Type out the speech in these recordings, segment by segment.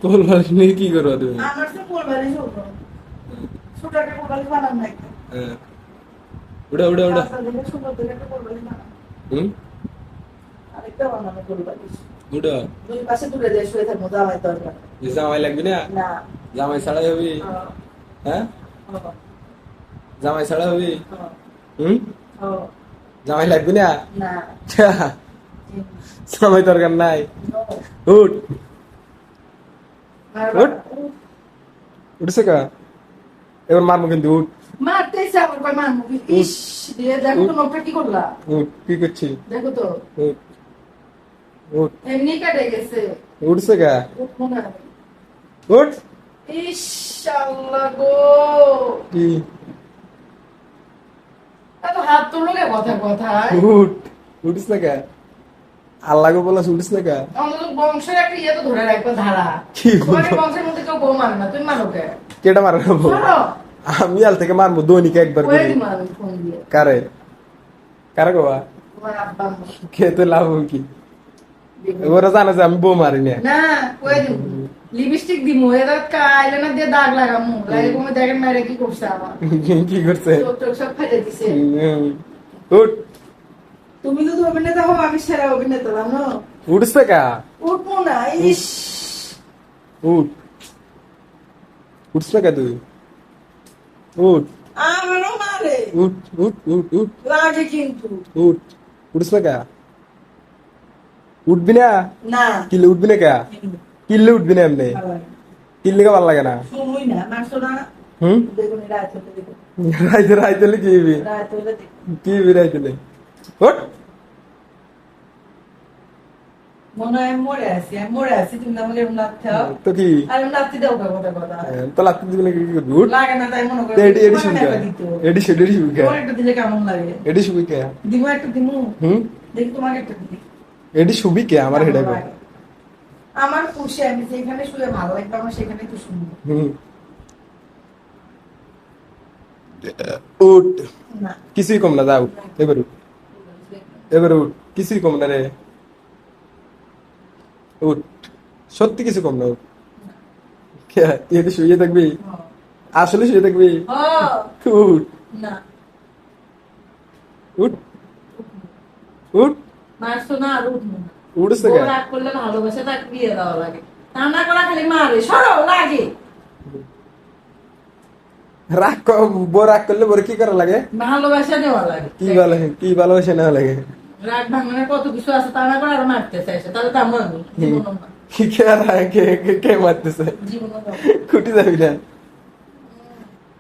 কোল বালিশ নিয়ে কি করো তুমি? আমার তো কোল বালিশ হতো ছোট একটা কোল বালিশ বানান নাই হ্যাঁ উড়া উড়া উড়া সুন্দর করে একটা কোল বালিশ বানান আরেকটা বানানো কোল বালিশ উড়া দুই পাশে তুলে দিয়ে শুয়ে থাকবো জামাই দরকার জামাই লাগবে না? না জামাই ছাড়া হবি? হ্যাঁ জামাই ছাড়া হবি? জামাই লাগবে না? না জামাই দরকার নাই। উঠ উঠ উঠছে কা এবার মারমু কিন্তু উঠ মারতেছে আমার কই মারমু ইস দিয়ে দেখো তো নোটটা কি করলা উঠ কি করছি দেখো তো উঠ উঠ এমনি কেটে গেছে উঠছে কা উঠবো না উঠ ইস আল্লাহ গো কি এত হাত তুলো কে কথা কথায় উঠ উঠছে কা আল্লাহ গো বলা উঠছ না কা আমাদের বংশের একটা ইয়ে তো ধরে রাখবে ধারা কি তোমাদের বংশের মধ্যে কেউ বউ মানে না তুমি মানো কে কেটা মারবো মারো আমি আল থেকে মারবো দৈনিক একবার কয়ে করে দিই মারো ফোন দিয়ে কারে কারে গোয়া তোমার আব্বা আম্মা। খেতে লাভ কি ওরা জানে যে আমি বউ মারি না না কয়ে দিই লিপস্টিক দিমু এরা কাইলে না দিয়ে দাগ লাগামু লাগে তুমি দেখেন মেরে কি করছে আমার কি করছে চোখ টোক সব ফাটে দিছে উঠ তুমি তো অভিনেতা হো আমি সেরা অভিনেতা জানো উঠছে কা উঠবো না ইস উঠ উঠছে কা তুই উঠ আমারও মারে উঠ উঠ উঠ উঠ লাগে কিন্তু উঠ উঠছে কা উঠবি না না কিলে উঠবি না কা কিলে উঠবি না এমনি কিল্লে কা ভালো লাগে না শুনুই না মারছো না হুম দেখুন রাত হতে দেখুন রাইতে রাইতে কি হবি রাত হলে দেখুন কি হবি রাইতে উঠ মনে হয় মরে আছি তুমি আমাকে এরকম নাচ খাও তো কি আর নাচতে দাও কথা কথা তো লাগতে দিবি না কি করবি উঠ লাগে না তাই মনে করো এডি এডি শুবি কা এডি শুবি কা তোমার একটা দিলে কেমন লাগে এডি শুবি কা দিমু একটা দিমু হুম দেখি তোমাকে একটা দিই এডি শুবি কে আমার হেডা কো আমার খুশি আমি যেখানে শুয়ে ভালো লাগবে আমার সেখানে তো শুনবো হুম উঠ না কিছুই কম না যাও এবার উঠ এবার উঠ কিছুই কম না রে উঠ সত্যি কিছু কম না উঠ এতে শুয়ে থাকবি আসলে শুয়ে থাকবি উঠ না উঠ উঠ মারছো না আর উঠবো না উঠছে বউ কে রাগ করলে ভালোবাসে তাকে বিয়ে দেওয়া লাগে তা না করা খালি মারে সরো লাগে বউ রাগ করলে বড় কি করা লাগে ভালোবাসা দেওয়া লাগে কি ভালোবাসা না লাগে রাগ ভাঙনের কত কিছু আছে তা না করে আরো মারতে চাইছে তাহলে তো আমার জীবনও না কি কে আর কে মারতেছে জীবনও না কুটি যাবি না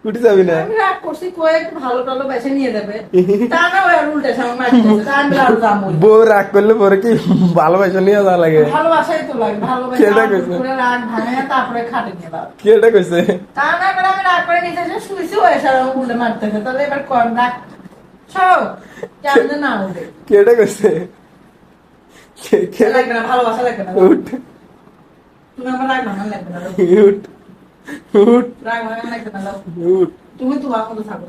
কুটি যাবি না আমি রাগ করছি কয়ে একটু ভালো টালো বেছে নিয়ে যাবে তা না ওই আর উল্টে সামনে মারতেছে তা আমি আর যাবো বউ রাগ করলে পরে কি ভালোবাসা নিয়ে যাওয়া লাগে ভালোবাসাই তো লাগে কেডা ভালোবাসা কইছে? করে রাগ ভাঙে তারপরে খাটে নিয়ে দাও কি এটা কইছে তা না করে আমি রাগ করে নিতে এসে শুয়েছি ওই সারা উল্টে মারতেছে তাহলে এবার কর রাগ সব কেমনে না উঠে কি এটা কইছে লাগবে না ভালোবাসা লাগবে না উঠ তুমি আমার রাগ ভাঙা লাগবে না উঠ উঠ রাগ ভাঙা লাগবে না উঠ তুমি তোমার মতো থাকো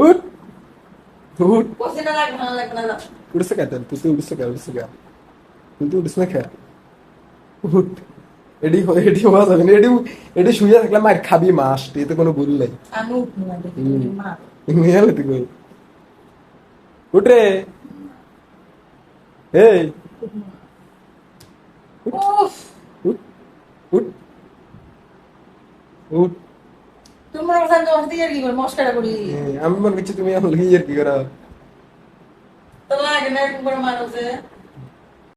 উঠ উঠ কোসে না রাগ ভাঙা লাগবে না উঠছে কে তুই উঠছে কে তুই উঠছ না কে উঠ এডি হওয়া যাবে না এডি শুয়ে থাকলে মার খাবি মাস এতে কোনো ভুল নাই আমি উঠবো না দেখি মা নিয়ে তুই কই উঠ রে এই উফ উঠ উঠ উঠ তুমি আমার সাথে ওর দিয়ে কি করে মস্কারা করি আমি মনে করছি তুমি আমার ইয়ের কি করা তো লাগে না এরকম করে মানুষে